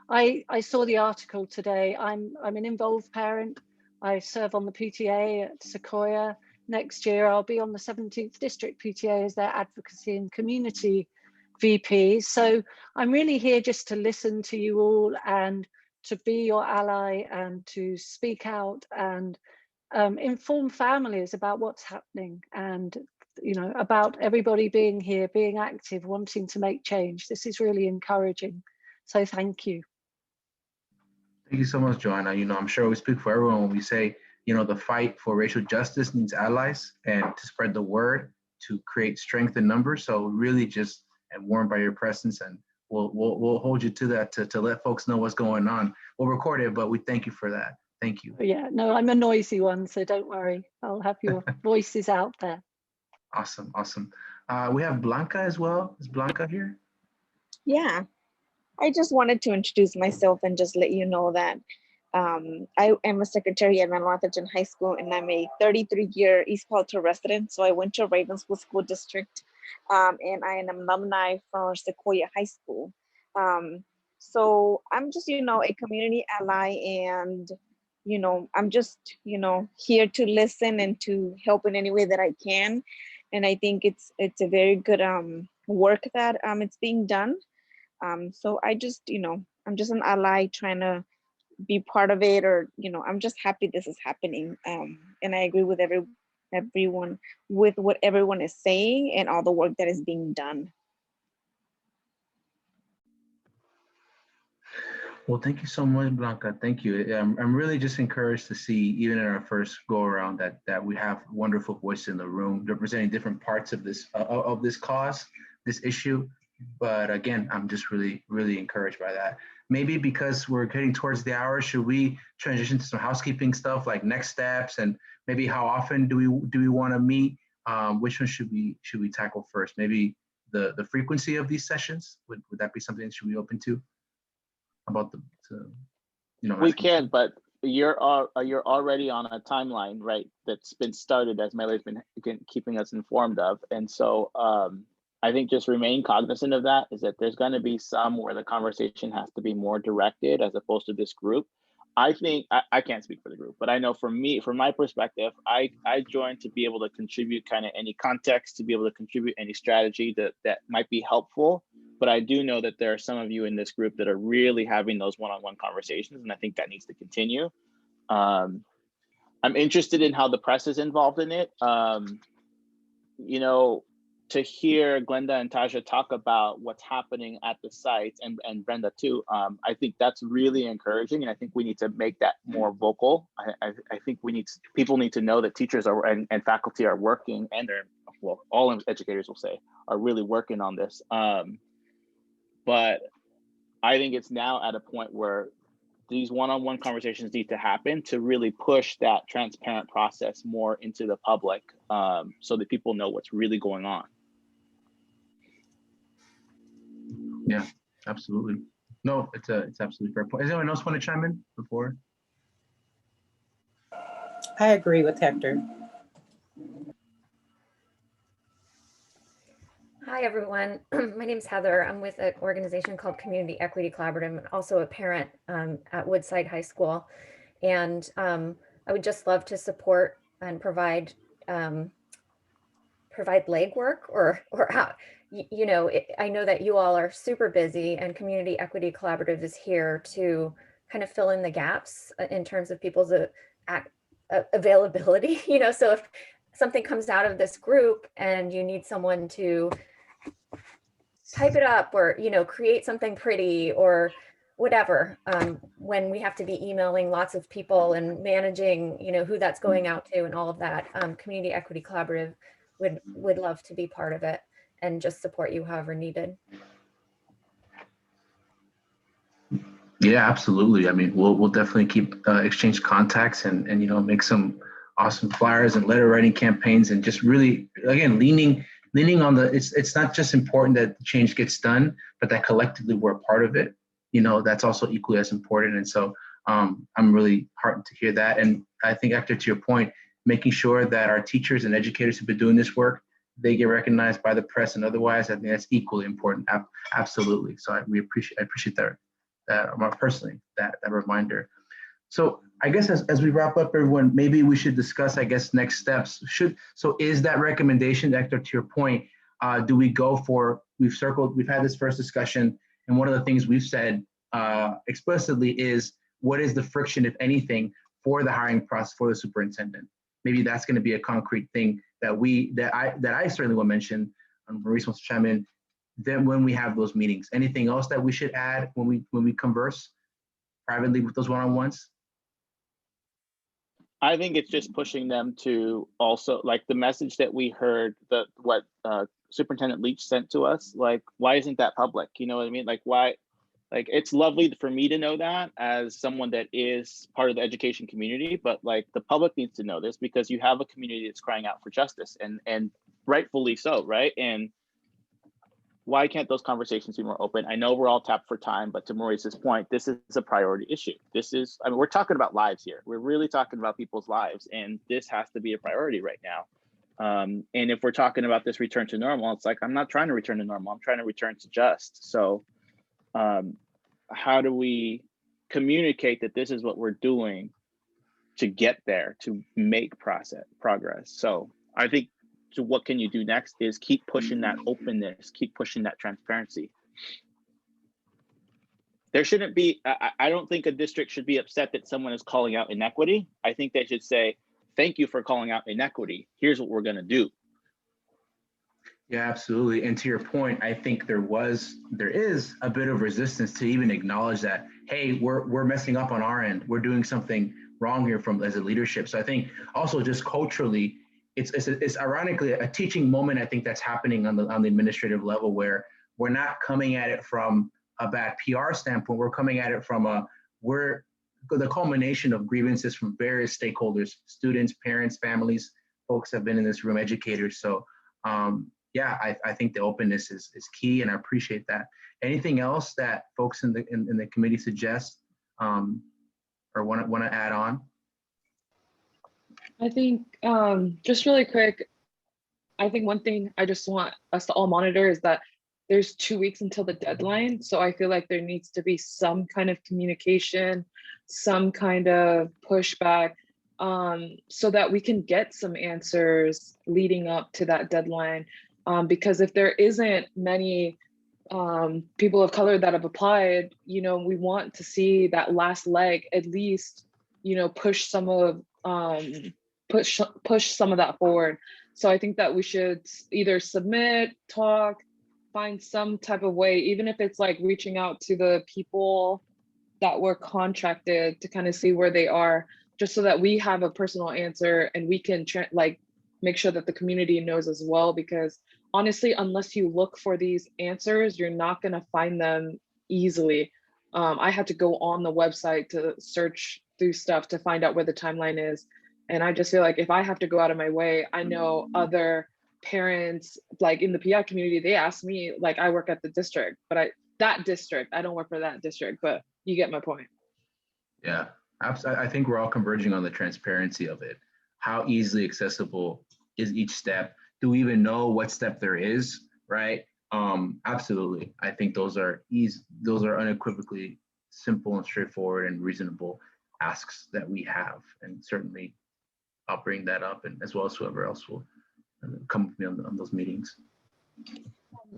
I saw the article today. I'm an involved parent. I serve on the PTA at Sequoia. Next year, I'll be on the 17th District PTA as their advocacy and community VP. So I'm really here just to listen to you all and to be your ally and to speak out and inform families about what's happening, and about everybody being here, being active, wanting to make change. This is really encouraging. So thank you. Thank you so much, Joanna. I'm sure we speak for everyone when we say, the fight for racial justice needs allies, and to spread the word to create strength in numbers. So really just warmed by your presence, and we'll hold you to that to let folks know what's going on. We'll record it, but we thank you for that. Thank you. Yeah, no, I'm a noisy one, so don't worry. I'll have your voices out there. Awesome, awesome. We have Blanca as well. Is Blanca here? Yeah, I just wanted to introduce myself and just let you know that I am a secretary at Manawatha High School, and I'm a 33-year East Palo Alto resident. So I went to Ravenswood School District, and I am an alumni from Sequoia High School. So I'm just, a community ally, and, I'm just, here to listen and to help in any way that I can. And I think it's a very good work that it's being done. So I just, I'm just an ally trying to be part of it, or, I'm just happy this is happening. And I agree with everyone with what everyone is saying and all the work that is being done. Well, thank you so much, Blanca. Thank you. I'm really just encouraged to see, even in our first go around, that we have wonderful voices in the room representing different parts of this cause, this issue. But again, I'm just really, really encouraged by that. Maybe because we're getting towards the hour, should we transition to some housekeeping stuff like next steps, and maybe how often do we want to meet? Which one should we tackle first? Maybe the frequency of these sessions. Would that be something that should be open to? About we can, but you're already on a timeline, right? That's been started, as Mele's been keeping us informed of, and so I think just remain cognizant of that. Is that there's going to be some where the conversation has to be more directed as opposed to this group. I think I can't speak for the group, but I know from my perspective, I joined to be able to contribute kind of any context, to be able to contribute any strategy that might be helpful. But I do know that there are some of you in this group that are really having those one-on-one conversations, and I think that needs to continue. I'm interested in how the press is involved in it. To hear Glenda and Taja talk about what's happening at the sites, and Brenda too, I think that's really encouraging, and I think we need to make that more vocal. I think people need to know that teachers are and faculty are working, and all educators will say are really working on this. But I think it's now at a point where these one-on-one conversations need to happen to really push that transparent process more into the public, so that people know what's really going on. Yeah, absolutely. No, it's absolutely fair point. Does anyone else want to chime in before? I agree with Hector. Hi, everyone. My name is Heather. I'm with an organization called Community Equity Collaborative. I'm also a parent at Woodside High School. And I would just love to support and provide legwork or how, I know that you all are super busy, and Community Equity Collaborative is here to kind of fill in the gaps in terms of people's availability, so if something comes out of this group and you need someone to type it up or, create something pretty or whatever, when we have to be emailing lots of people and managing, who that's going out to and all of that, Community Equity Collaborative would love to be part of it and just support you however needed. Yeah, absolutely. I mean, we'll definitely keep exchange contacts and make some awesome flyers and letter writing campaigns, and just really, again, leaning on it's not just important that the change gets done, but that collectively we're a part of it. That's also equally as important. And so I'm really heartened to hear that. And I think, Hector, to your point, making sure that our teachers and educators who've been doing this work, they get recognized by the press and otherwise, I think that's equally important. Absolutely. So I appreciate that personally, that reminder. So I guess as we wrap up, everyone, maybe we should discuss, I guess, next steps. So is that recommendation, Hector, to your point, do we go for, we've had this first discussion, and one of the things we've said explicitly is, what is the friction, if anything, for the hiring process for the superintendent? Maybe that's going to be a concrete thing that I certainly will mention, and Maurice wants to chime in, then when we have those meetings. Anything else that we should add when we converse privately with those one-on-ones? I think it's just pushing them to also, like, the message that we heard, what Superintendent Leach sent to us, like, why isn't that public? You know what I mean? Like, why? Like, it's lovely for me to know that as someone that is part of the education community, but like the public needs to know this, because you have a community that's crying out for justice, and rightfully so, right? And why can't those conversations be more open? I know we're all tapped for time, but to Maurice's point, this is a priority issue. This is, I mean, we're talking about lives here. We're really talking about people's lives, and this has to be a priority right now. And if we're talking about this return to normal, it's like, I'm not trying to return to normal. I'm trying to return to just. So how do we communicate that this is what we're doing to get there, to make progress? So I think, so what can you do next is keep pushing that openness, keep pushing that transparency. There shouldn't be, I don't think a district should be upset that someone is calling out inequity. I think they should say, thank you for calling out inequity. Here's what we're gonna do. Yeah, absolutely. And to your point, I think there is a bit of resistance to even acknowledge that, hey, we're messing up on our end. We're doing something wrong here as a leadership. So I think also just culturally, it's ironically a teaching moment. I think that's happening on the administrative level, where we're not coming at it from a bad PR standpoint. We're coming at it from the culmination of grievances from various stakeholders, students, parents, families, folks have been in this room, educators. So yeah, I think the openness is key, and I appreciate that. Anything else that folks in the committee suggest or want to add on? I think just really quick, I think one thing I just want us to all monitor is that there's 2 weeks until the deadline. So I feel like there needs to be some kind of communication, some kind of pushback, so that we can get some answers leading up to that deadline. Because if there isn't many people of color that have applied, we want to see that last leg at least, push some of push some of that forward. So I think that we should either submit, talk, find some type of way, even if it's like reaching out to the people that were contracted to kind of see where they are, just so that we have a personal answer and we can make sure that the community knows as well. Because honestly, unless you look for these answers, you're not going to find them easily. I had to go on the website to search through stuff to find out where the timeline is. And I just feel like if I have to go out of my way, I know other parents, like in the PI community, they ask me, like, I work at the district, but I don't work for that district, but you get my point. Yeah, absolutely. I think we're all converging on the transparency of it. How easily accessible is each step? Do we even know what step there is, right? Absolutely. I think those are unequivocally simple and straightforward and reasonable asks that we have. And certainly I'll bring that up, and as well as whoever else will come with me on those meetings.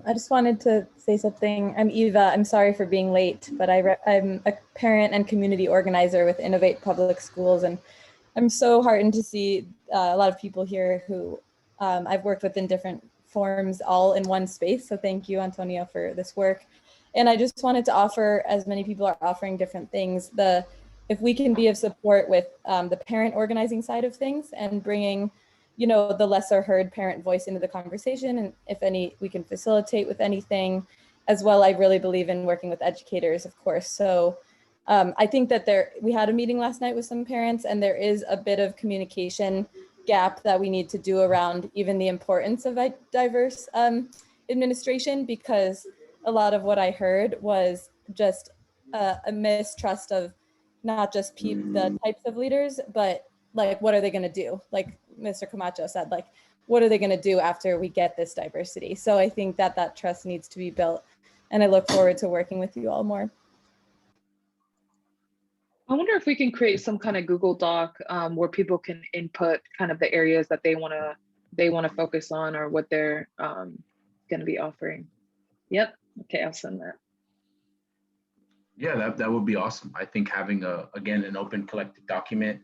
I just wanted to say something. I'm Eva. I'm sorry for being late, but I'm a parent and community organizer with Innovate Public Schools, and I'm so heartened to see a lot of people here who I've worked with in different forms, all in one space. So thank you, Antonio, for this work. And I just wanted to offer, as many people are offering different things, if we can be of support with the parent organizing side of things and bringing, the lesser heard parent voice into the conversation, and if we can facilitate with anything as well. I really believe in working with educators, of course. So I think that we had a meeting last night with some parents, and there is a bit of communication gap that we need to do around even the importance of diverse administration, because a lot of what I heard was just a mistrust of not just the types of leaders, but like, what are they going to do? Like Mr. Camacho said, like, what are they going to do after we get this diversity? So I think that trust needs to be built, and I look forward to working with you all more. I wonder if we can create some kind of Google Doc where people can input kind of the areas that they want to focus on, or what they're going to be offering. Yep. Okay, I'll send that. Yeah, that would be awesome. I think having an open collective document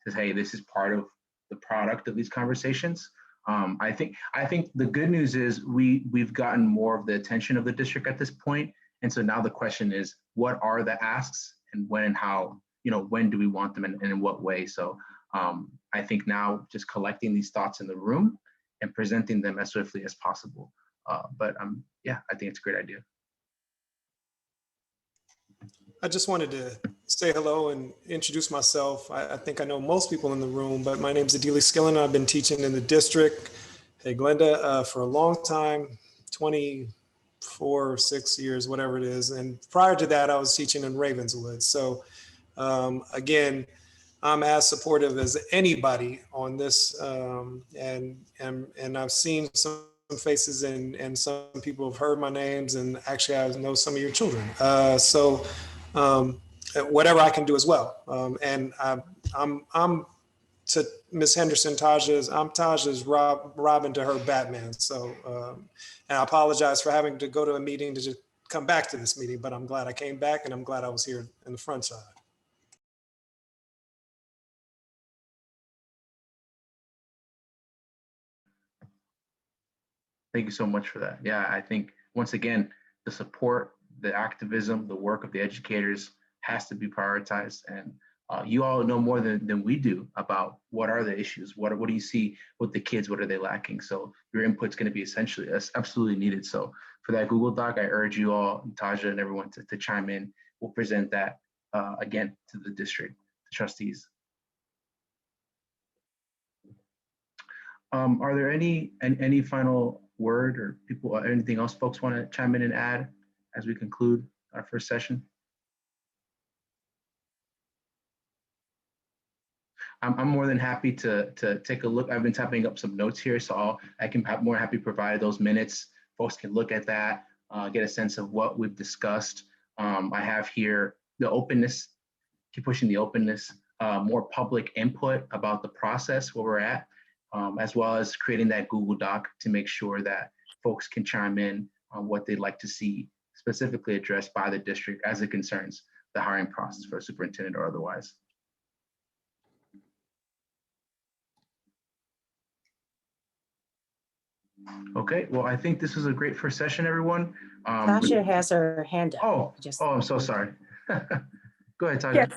says, hey, this is part of the product of these conversations. I think the good news is we've gotten more of the attention of the district at this point. And so now the question is, what are the asks, and when and how, when do we want them, and in what way? So I think now just collecting these thoughts in the room and presenting them as swiftly as possible. Yeah, I think it's a great idea. I just wanted to say hello and introduce myself. I think I know most people in the room, but my name is Adili Skillen. I've been teaching in the district, hey Glenda, for a long time, 24, 6 years, whatever it is. And prior to that, I was teaching in Ravenswood. So again, I'm as supportive as anybody on this. And I've seen some faces and some people have heard my names, and actually I know some of your children. Whatever I can do as well. And I'm to Miss Henderson, I'm Taja's Robin to her Batman. So, and I apologize for having to go to a meeting to just come back to this meeting, but I'm glad I came back and I'm glad I was here in the front side. Thank you so much for that. Yeah, I think once again, the support, the activism, the work of the educators has to be prioritized. And you all know more than we do about what are the issues, what do you see with the kids, what are they lacking? So your input's going to be absolutely needed. So for that Google Doc, I urge you all, Taja and everyone to chime in. We'll present that again to the district, the trustees. Are there any final word or people, or anything else folks want to chime in and add as we conclude our first session? I'm more than happy to take a look. I've been typing up some notes here, so I can more happy provide those minutes. Folks can look at that, get a sense of what we've discussed. I have here the openness, keep pushing the openness, more public input about the process, where we're at, as well as creating that Google Doc to make sure that folks can chime in on what they'd like to see specifically addressed by the district as it concerns the hiring process for a superintendent or otherwise. Okay, well, I think this was a great first session, everyone. Tasha has her hand up. Oh, I'm so sorry. Go ahead, Tasha. Yes,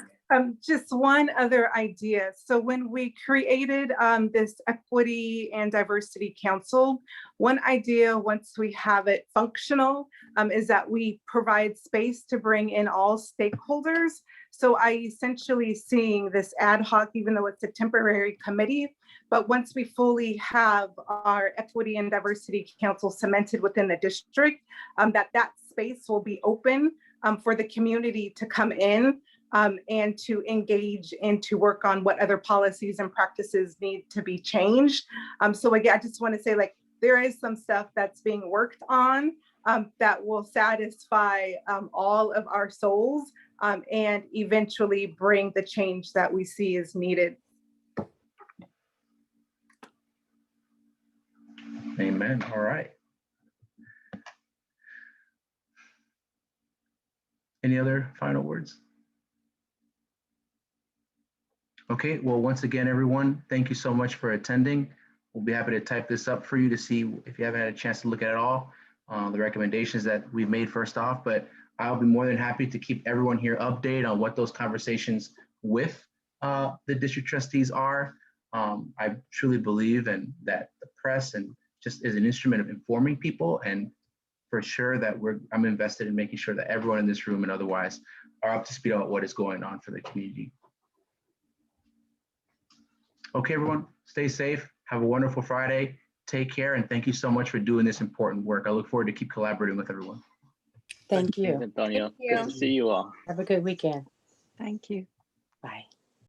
just one other idea. So when we created this Equity and Diversity Council, one idea, once we have it functional, is that we provide space to bring in all stakeholders. So I essentially seeing this ad hoc, even though it's a temporary committee, but once we fully have our Equity and Diversity Council cemented within the district, that space will be open for the community to come in and to engage and to work on what other policies and practices need to be changed. So again, I just want to say, like, there is some stuff that's being worked on that will satisfy all of our souls and eventually bring the change that we see is needed. Amen. All right. Any other final words? Okay, well, once again, everyone, thank you so much for attending. We'll be happy to type this up for you to see if you haven't had a chance to look at it all, the recommendations that we've made first off, but I'll be more than happy to keep everyone here updated on what those conversations with the district trustees are. I truly believe in that the press and just is an instrument of informing people, and for sure that I'm invested in making sure that everyone in this room and otherwise are up to speed on what is going on for the community. Okay, everyone, stay safe. Have a wonderful Friday. Take care, and thank you so much for doing this important work. I look forward to keep collaborating with everyone. Thank you. Thanks, Antonio. Thank you. Good to see you all. Have a good weekend. Thank you. Bye.